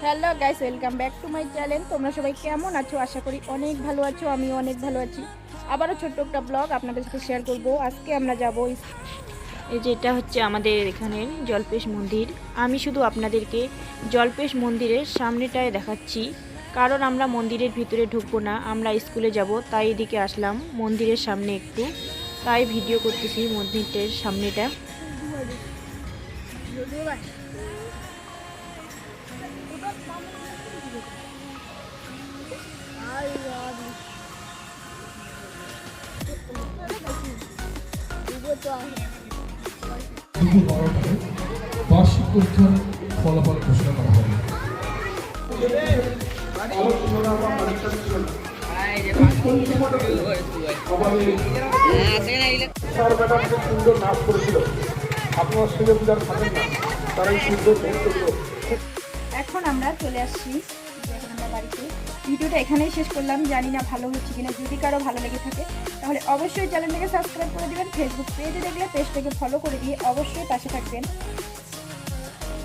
Hello guys, welcome back to my channel. তোমরা সবাই কেমন আছো? আশা করি অনেক ভালো আছো। আমিও অনেক ভালো আছি। আবারও ছোট্ট একটা ব্লগ আপনাদের সাথে শেয়ার করব। আজকে আমরা যাব, এই যে এটা হচ্ছে আমাদের এখানের জল্পেশ মন্দির। আমি শুধু আপনাদেরকে জল্পেশ মন্দিরের সামনেটায় দেখাচ্ছি, কারণ আমরা মন্দিরের ভিতরে ঢুকবো না, আমরা স্কুলে যাব, তাই এদিকে আসলাম মন্দিরের সামনে একটু, তাই ভিডিও করতেছি মন্দিরটার সামনেটা। বার্ষিক পরীক্ষার ফলাফল ঘোষণা করা হবে। সুন্দর নাচ করেছিল, আপনার ছেলে পূজার থাকেন না, তারাই সুন্দর মুহূর্তগুলো। এখন আমরা চলে আসছি এখন আমরা বাড়িতে। ভিডিওটা এখানেই শেষ করলাম। জানি না ভালো হচ্ছে কিনা। যদি কারো ভালো লেগে থাকে তাহলে অবশ্যই চ্যানেলটাকে সাবস্ক্রাইব করে দিবেন। ফেসবুক পেজে দেখলে পেজটাকে ফলো করে দিয়ে অবশ্যই পাশে থাকবেন।